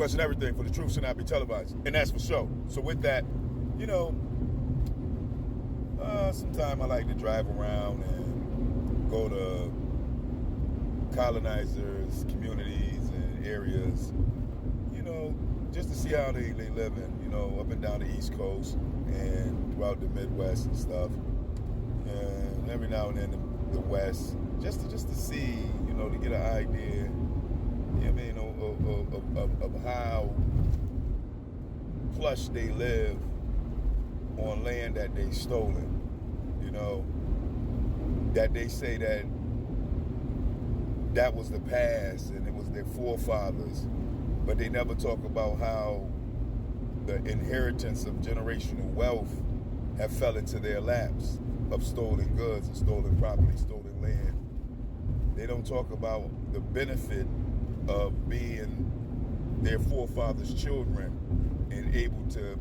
Question everything, for the truth should not be televised. And that's for sure. So with that, you know, sometimes I like to drive around and go to colonizers, communities, and areas, you know, just to see how they live in, you know, up and down the East Coast and throughout the Midwest and stuff. And every now and then the West, just to see, you know, to get an idea, I mean, of how plush they live on land that they stolen, you know, that they say that was the past and it was their forefathers, but they never talk about how the inheritance of generational wealth have fell into their laps of stolen goods and stolen property, stolen land. They don't talk about the benefit of being their forefathers' children and able to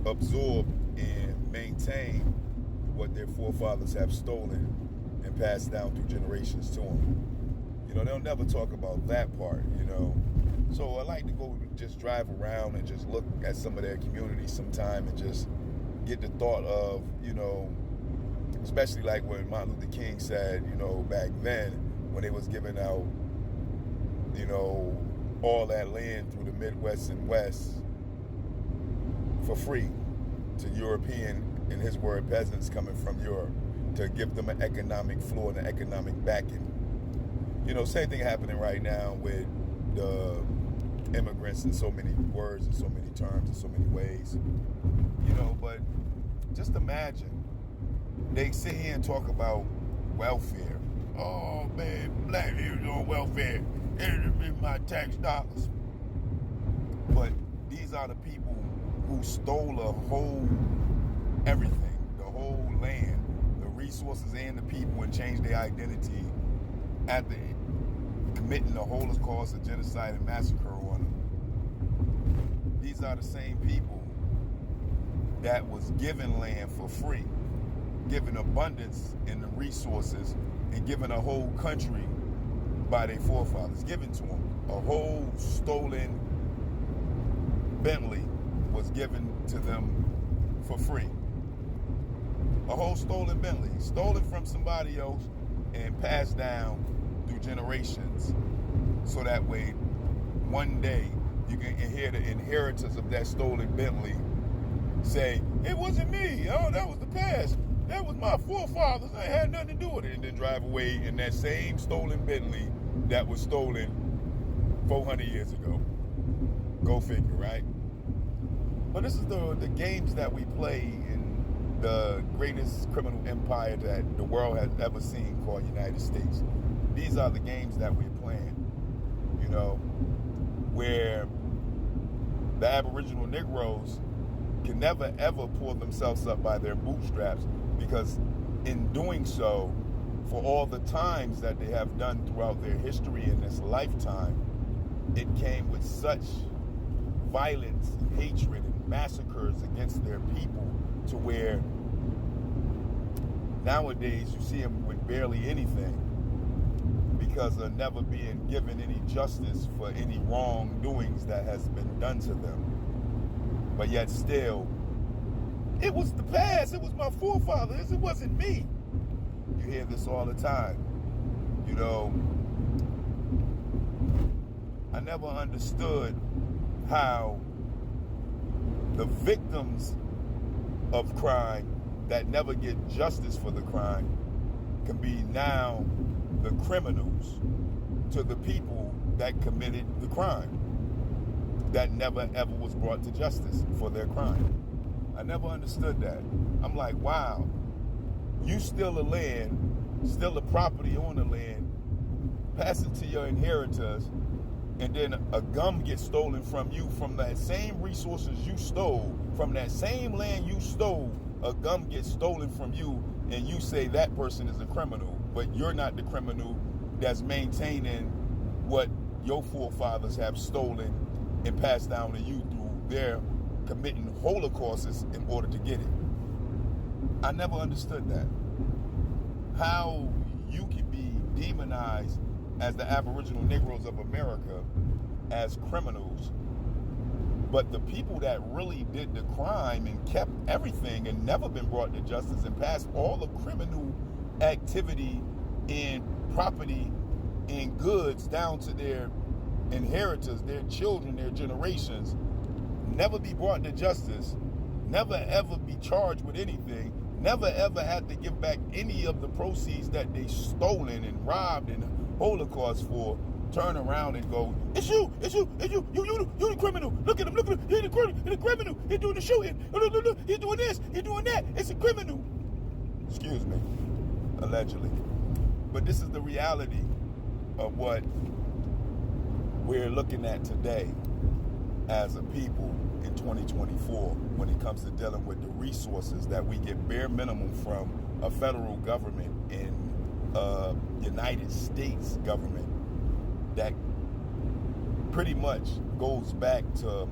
absorb and maintain what their forefathers have stolen and passed down through generations to them. You know, they'll never talk about that part, you know. So I like to go just drive around and just look at some of their communities sometime and just get the thought of, you know, especially like when Martin Luther King said, you know, back then when they was giving out, you know, all that land through the Midwest and West for free to European, in his word, peasants coming from Europe, to give them an economic floor and an economic backing. You know, same thing happening right now with the immigrants in so many words and so many terms and so many ways. You know, but just imagine, they sit here and talk about welfare. Oh man, black people on welfare. It's my tax dollars. But these are the people who stole a whole everything, the whole land, the resources and the people, and changed their identity after committing the Holocaust, a genocide and massacre on them. These are the same people that was given land for free, given abundance in the resources, and given a whole country by their forefathers, given to them. A whole stolen Bentley was given to them for free. A whole stolen Bentley, stolen from somebody else and passed down through generations, so that way one day you can hear the inheritors of that stolen Bentley say, it wasn't me, oh, that was the past, that was my forefathers, I had nothing to do with it, and then drive away in that same stolen Bentley that was stolen 400 years ago. Go figure, right? But this is the games that we play in the greatest criminal empire that the world has ever seen, called United States. These are the games that we're playing, you know, where the Aboriginal Negroes can never ever pull themselves up by their bootstraps, because in doing so, for all the times that they have done throughout their history in this lifetime, it came with such violence, hatred, and massacres against their people, to where nowadays you see them with barely anything, because of never being given any justice for any wrongdoings that has been done to them. But yet still, it was the past, it was my forefathers, it wasn't me. You hear this all the time. You know, I never understood how the victims of crime that never get justice for the crime can be now the criminals to the people that committed the crime, that never ever was brought to justice for their crime. I never understood that. I'm like, wow, you steal a land, steal a property on the land, pass it to your inheritors, and then a gum gets stolen from you from that same resources you stole, from that same land you stole, a gum gets stolen from you, and you say that person is a criminal, but you're not the criminal that's maintaining what your forefathers have stolen and passed down to you through their committing holocausts in order to get it. I never understood that. How you can be demonized as the Aboriginal Negroes of America as criminals. But the people that really did the crime and kept everything and never been brought to justice and passed all the criminal activity in property and goods down to their inheritors, their children, their generations, never be brought to justice, never ever be charged with anything, never ever had to give back any of the proceeds that they stolen and robbed and Holocaust for, turn around and go, it's you the criminal. Look at him, he's the criminal, he's doing the shooting, look, he's doing this, he's doing that, it's a criminal. Excuse me, allegedly. But this is the reality of what we're looking at today as a people in 2024 when it comes to dealing with the resources that we get bare minimum from a federal government and United States government that pretty much goes back to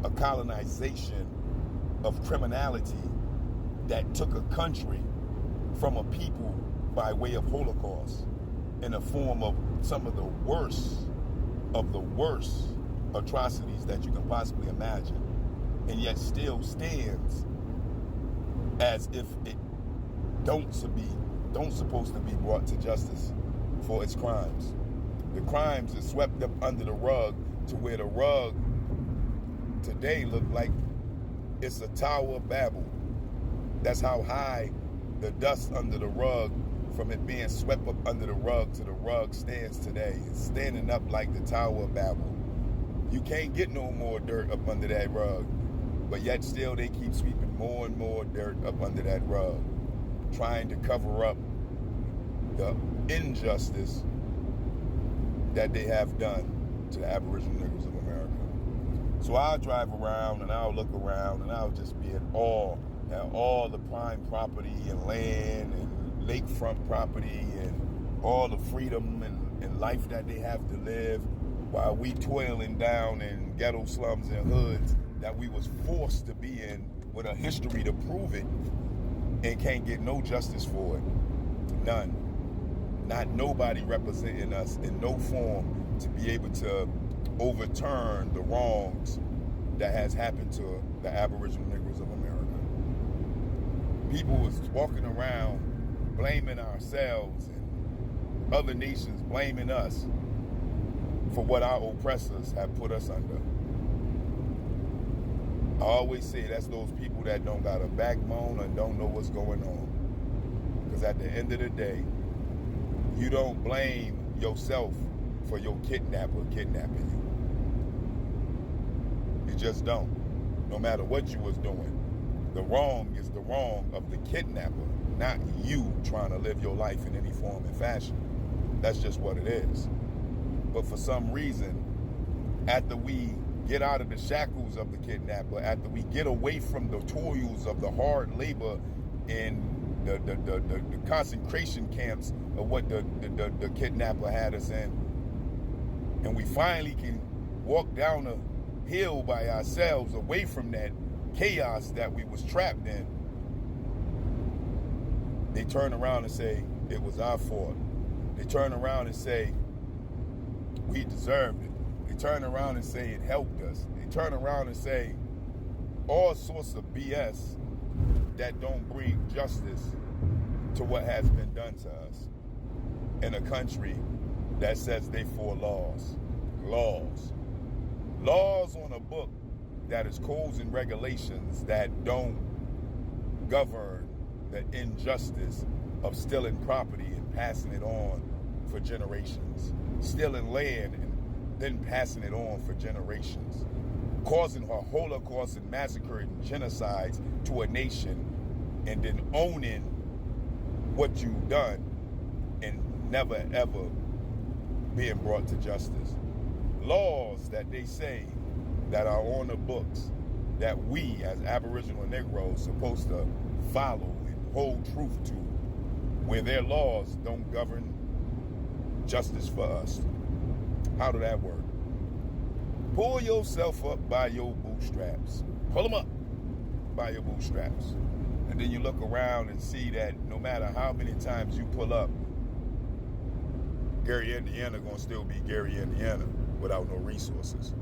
a colonization of criminality that took a country from a people by way of Holocaust in the form of some of the worst atrocities that you can possibly imagine, and yet still stands as if it don't supposed to be brought to justice for its crimes. The crimes are swept up under the rug to where the rug today look like it's a Tower of Babel. That's how high the dust under the rug from it being swept up under the rug to the rug stands today. It's standing up like the Tower of Babel. You can't get no more dirt up under that rug, but yet still they keep sweeping more and more dirt up under that rug, trying to cover up the injustice that they have done to the Aboriginal Negroes of America. So I'll drive around and I'll look around and I'll just be in awe at all the prime property and land and lakefront property and all the freedom and life that they have to live, while we toiling down in ghetto slums and hoods that we was forced to be in with a history to prove it and can't get no justice for it. None. Not nobody representing us in no form to be able to overturn the wrongs that has happened to the Aboriginal Negroes of America. People was walking around blaming ourselves and other nations blaming us for what our oppressors have put us under. I always say that's those people that don't got a backbone and don't know what's going on. Because at the end of the day, you don't blame yourself for your kidnapper kidnapping you. You just don't. No matter what you was doing. The wrong is the wrong of the kidnapper, not you trying to live your life in any form and fashion. That's just what it is. But for some reason, after we get out of the shackles of the kidnapper, after we get away from the toils of the hard labor and the concentration camps of what the kidnapper had us in, and we finally can walk down a hill by ourselves away from that chaos that we was trapped in, they turn around and say it was our fault. They turn around and say we deserved it. They turn around and say it helped us. They turn around and say all sorts of BS that don't bring justice to what has been done to us in a country that says they for laws. Laws on a book that is codes and regulations that don't govern the injustice of stealing property and passing it on for generations, stealing land and then passing it on for generations, causing a Holocaust and massacre and genocides to a nation, and then owning what you've done and never ever being brought to justice. Laws that they say that are on the books that we as Aboriginal Negroes supposed to follow and hold truth to, where their laws don't govern justice for us. How did that work? Pull yourself up by your bootstraps. Pull them up by your bootstraps. And then you look around and see that no matter how many times you pull up, Gary, Indiana gonna still be Gary, Indiana. without no resources.